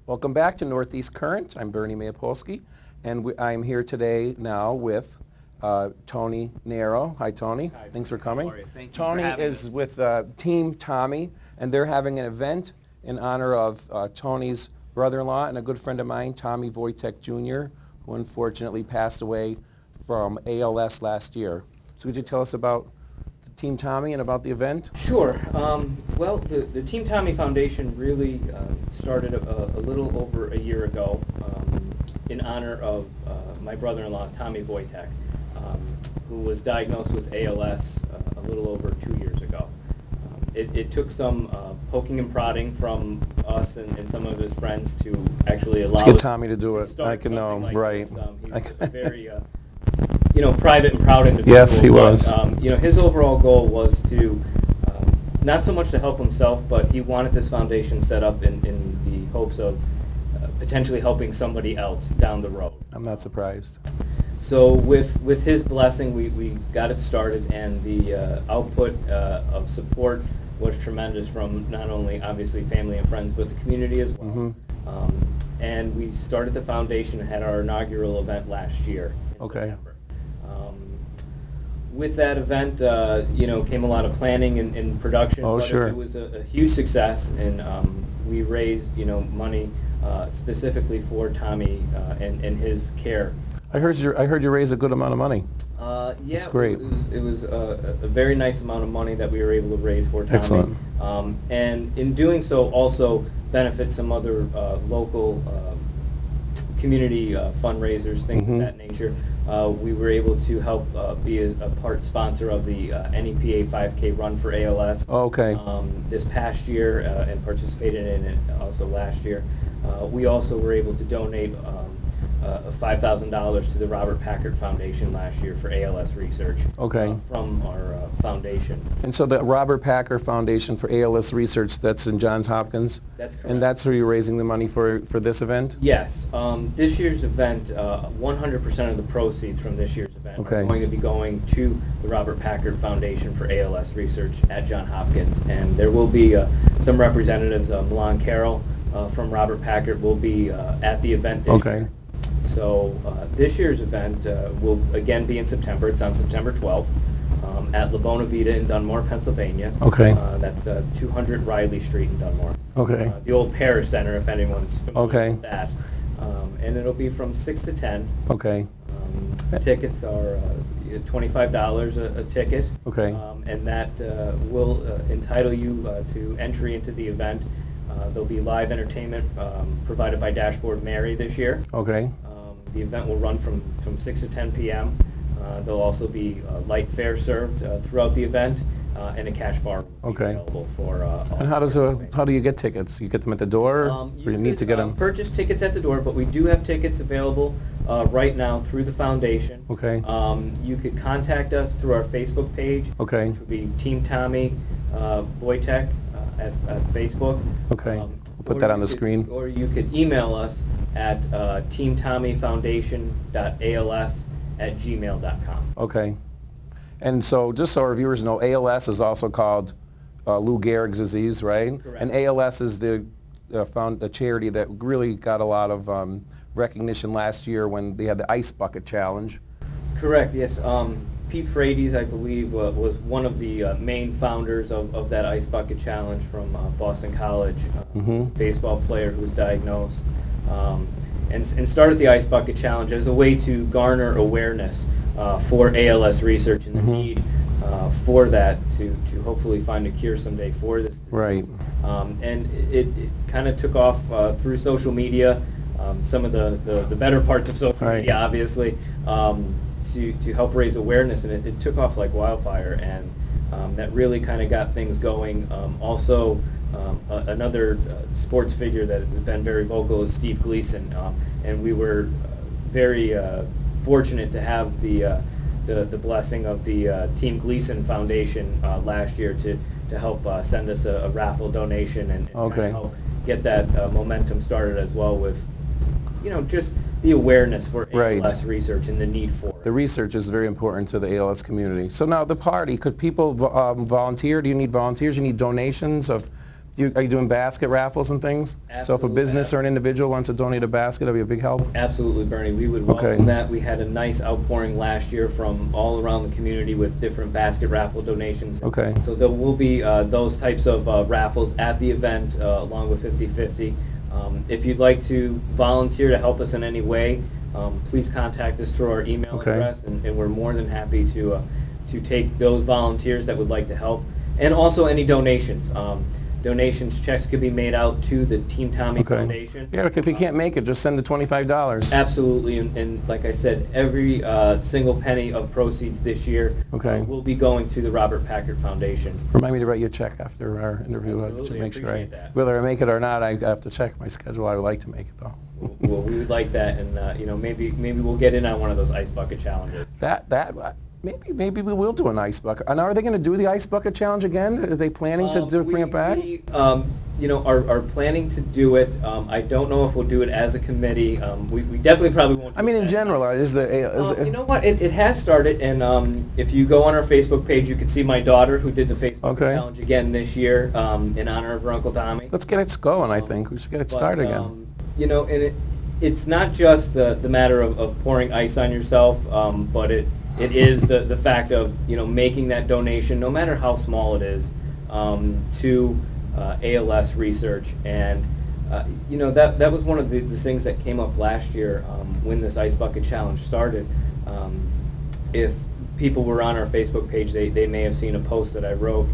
Welcome back to Northeast Current. I'm Bernie Mayapolsky, and I'm here today now with Tony Nero. Hi, Tony. Hi, Thanks for coming. how are you? Thank you Tony for having is us. with Team Tommy, and they're having an event in honor of Tony's brother-in-law and a good friend of mine, Tommy Wojtek Jr., who unfortunately passed away from ALS last year. So could you tell us about Team Tommy and about the event? Sure. Well, the Team Tommy Foundation really started a little over a year ago in honor of my brother-in-law, Tommy Wojtek, who was diagnosed with ALS a little over 2 years ago. It took some poking and prodding from us and some of his friends to actually allow get Tommy to do it. I can know, like right. This. He was a very private and proud individual. Yes, he was. But, his overall goal was to not so much to help himself, but he wanted this foundation set up in the hopes of potentially helping somebody else down the road. I'm not surprised. So with his blessing, we got it started, and the output of support was tremendous from not only obviously family and friends, but the community as well. Mm-hmm. And we started the foundation and had our inaugural event last year in Okay. September. With that event, came a lot of planning and production. Oh, but sure. It was a huge success, and we raised, money specifically for Tommy and his care. I heard you raised a good amount of money. Yeah, That's great. It was a very nice amount of money that we were able to raise for Tommy. Excellent. And in doing so, also benefit some other local community fundraisers, things Mhm. of that nature. We were able to help be a part sponsor of the NEPA 5K Run for ALS Okay. this past year and participated in it also last year. We also were able to donate $5,000 to the Robert Packard Foundation last year for ALS Research Okay. from our foundation. And so the Robert Packard Foundation for ALS Research, that's in Johns Hopkins? That's correct. And that's who you're raising the money for this event? Yes. This year's event, 100% of the proceeds from this year's event Okay. are going to be going to the Robert Packard Foundation for ALS Research at Johns Hopkins. And there will be some representatives, Milan Carroll from Robert Packard will be at the event this Okay. year. So this year's event will again be in September. It's on September 12th at La Bona Vita in Dunmore, Pennsylvania. Okay. That's 200 Riley Street in Dunmore. Okay. The old Paris Center, if anyone's familiar Okay. with that. And it'll be from 6 to 10. Okay. Tickets are $25 a ticket. Okay. And that will entitle you to entry into the event. There'll be live entertainment provided by Dashboard Mary this year. Okay. The event will run from 6 to 10 p.m. There'll also be light fare served throughout the event, and a cash bar will be Okay. available for all. And how do you get tickets? You get them at the door, or you need to get them? Purchase tickets at the door, but we do have tickets available right now through the foundation. Okay. You could contact us through our Facebook page, Okay. which would be Team Tommy Wojtek at Facebook. Okay. We'll put Or that you on the could- screen. Or you could email us at teamtommyfoundation.als@gmail.com. Okay. And so just so our viewers know, ALS is also called Lou Gehrig's disease, right? Correct. And ALS is the charity that really got a lot of recognition last year when they had the Ice Bucket Challenge. Correct, yes. Pete Frates, I believe, was one of the main founders of that Ice Bucket Challenge from Boston College. Mhm. Baseball player who was diagnosed. And started the Ice Bucket Challenge as a way to garner awareness for ALS research and the Mhm. need for that to hopefully find a cure someday for this disease. Right. And it kind of took off through social media, some of the better parts of social Right. media, obviously, to help raise awareness, and it took off like wildfire, and that really kind of got things going. Also, another sports figure that has been very vocal is Steve Gleason, and we were very fortunate to have the blessing of the Team Gleason Foundation last year to help send us a raffle donation and kind Okay. of help get that momentum started as well with, just the awareness for Right. ALS research and the need for it. The research is very important to the ALS community. So now the party, could people volunteer? Do you need volunteers? You need donations of Are you doing basket raffles and things? So if a Absolutely. business or an individual wants to donate a basket, that'd be a big help? Absolutely, Bernie. We would Okay. welcome that. We had a nice outpouring last year from all around the community with different basket raffle donations. Okay. So there will be those types of raffles at the event along with 50/50. If you'd like to volunteer to help us in any way, please contact us through our email Okay. address, and we're more than happy to take those volunteers that would like to help, and also any donations. Donations, checks could be made out to the Team Tommy Okay. Foundation. Yeah, if you can't make it, just send the $25. Absolutely, and like I said, every single penny of proceeds this year Okay. will be going to the Robert Packard Foundation. Remind me to write you a check after our interview to Absolutely, make sure appreciate that. whether I make it or not, I have to check my schedule. I would like to make it though. Well, we would like that, and you know, maybe we'll get in on one of those ice bucket challenges. Maybe we will do an ice bucket. And are they going to do the ice bucket challenge again? Are they planning to bring it back? We, you know, are planning to do it. I don't know if we'll do it as a committee. We definitely probably won't. Do I mean, it in that general, night. is there? You know what? It has started, and if you go on our Facebook page, you can see my daughter who did the Facebook Okay. challenge again this year in honor of her Uncle Tommy. Let's get it going. I think we should get it started again. You know, and it's not just the matter of pouring ice on yourself, but it is the fact of, you know, making that donation, no matter how small it is, to ALS Research. And you know, that was one of the things that came up last year when this Ice Bucket Challenge started. If people were on our Facebook page, they may have seen a post that I wrote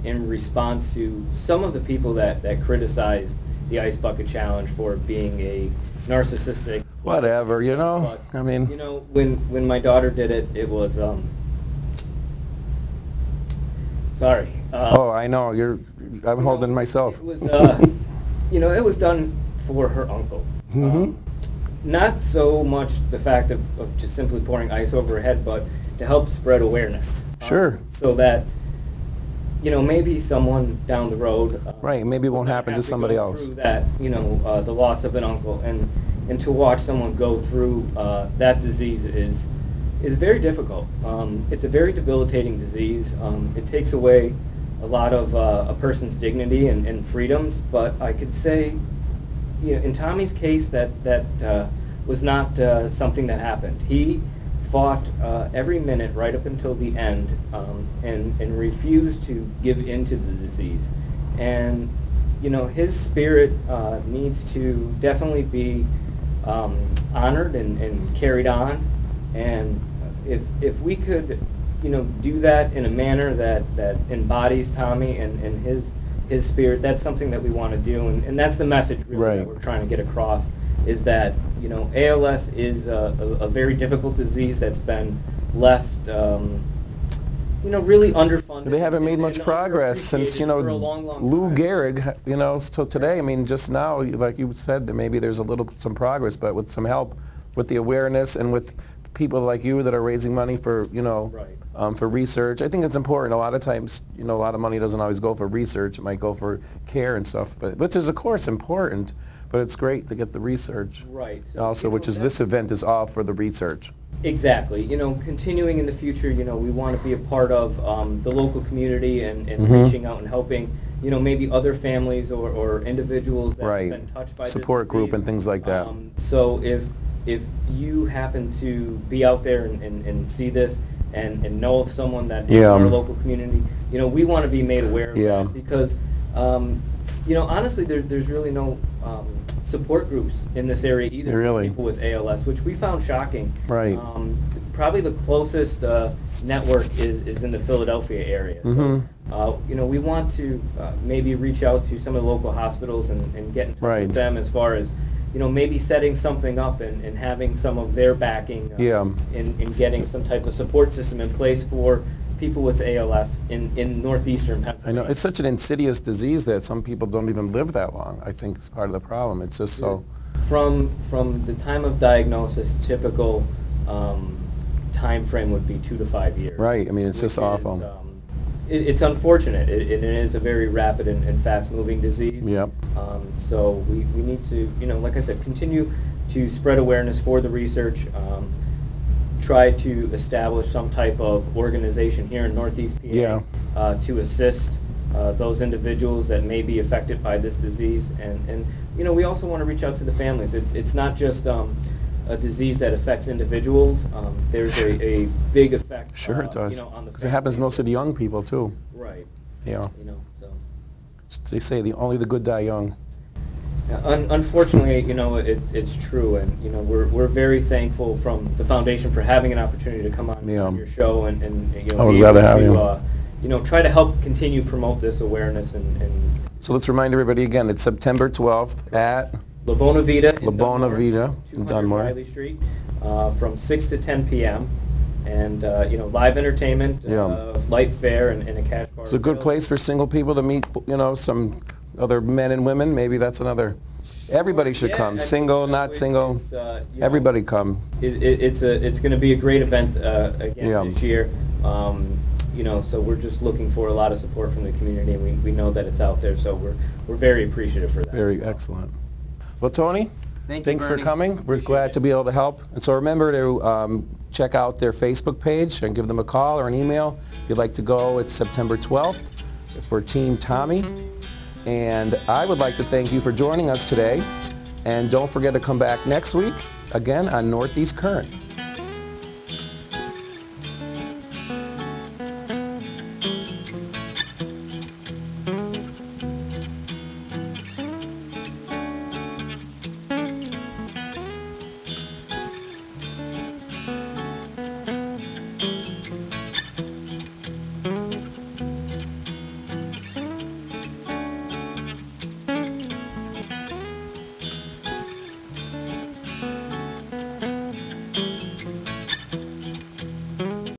in response to some of the people that criticized the Ice Bucket Challenge for being a narcissistic. Whatever, you know. But, I mean, you know, when my daughter did it, it was sorry. oh, I know. I'm holding myself. It was, you know, it was done for her uncle. Not so much the fact of just simply pouring ice over her head, but to help spread awareness. Sure. So that, you know, maybe someone down the road. Right, maybe it won't happen to somebody else. Through that, you know, the loss of an uncle, and to watch someone go through that disease is very difficult. It's a very debilitating disease. It takes away a lot of a person's dignity and freedoms. But I could say, you know, in Tommy's case, that was not something that happened. He fought every minute right up until the end, and refused to give in to the disease. And you know, his spirit needs to definitely be honored and carried on. And if we could, you know, do that in a manner that embodies Tommy and his spirit, that's something that we want to do. And that's the message really Right. that we're trying to get across, is that, you know, ALS is a very difficult disease that's been left, you know, really underfunded. They haven't made and much progress since, you know, for a long Lou time. Gehrig, you know, so today, I mean, just now, like you said, that maybe there's some progress, but with some help, with the awareness and with people like you that are raising money for, you know, Right. for research. I think it's important. A lot of times, you know, a lot of money doesn't always go for research. It might go for care and stuff, but which is, of course, important, but it's great to get the research. Right. Also, You know, which is, this event is all for the research. Exactly. You know, continuing in the future, you know, we want to be a part of the local community and Mm-hmm. reaching out and helping, you know, maybe other families or individuals that Right. have been touched by Support this group disease. and things like that. So if you happen to be out there and see this and know of someone that Yeah. in our local community, you know, we want to be made aware of Yeah. that, because, you know, honestly, there's really no support groups in this area either for Really? people with ALS, which we found shocking. Right. Probably the closest network is in the Philadelphia area. Mm-hmm. So, you know, we want to maybe reach out to some of the local hospitals and get in touch Right. with them as far as, you know, maybe setting something up and having some of their backing Yeah. in getting some type of support system in place for people with ALS in northeastern I Pennsylvania. know, it's such an insidious disease that some people don't even live that long. I think it's part of the problem. It's just so, From the time of diagnosis, typical time frame would be 2 to 5 years. right, I mean, it's just which is, awful. It's unfortunate. It is a very rapid and fast-moving disease. Yep. So we need to, you know, like I said, continue to spread awareness for the research. Try to establish some type of organization here in Northeast PA Yeah. to assist those individuals that may be affected by this disease. And you know, we also want to reach out to the families. It's not just a disease that affects individuals. There's a big effect. Sure it does. You know, on the Because it happens families. most of the young people too. Right. Yeah. You know, so. They say only the good die young. Unfortunately, you know, it's true, and you know, we're very thankful from the foundation for having an opportunity to come on your show and you know, I would be glad to able have to, you. You know, try to help continue promote this awareness and So let's remind everybody again, it's September 12th at La Bona Vita in La Bona Dunmore, Vita in 200 Dunmore. Riley Street, from 6 to 10 p.m. And you know, live entertainment, light fare, and a cash bar. It's a good place for single people to meet, you know, some other men and women. Maybe that's another. Everybody should come. I mean, Single, so not single. it's, you know, Everybody come. It's going to be a great event again this year. You know, so we're just looking for a lot of support from the community, and we know that it's out there, so we're very appreciative for that. Very excellent. Well, Tony, thanks for Bernie. coming. We're Appreciate glad it. to be able to help. And so remember to check out their Facebook page and give them a call or an email. If you'd like to go, it's September 12th for Team Tommy. And I would like to thank you for joining us today. And don't forget to come back next week, again, on Northeast Current.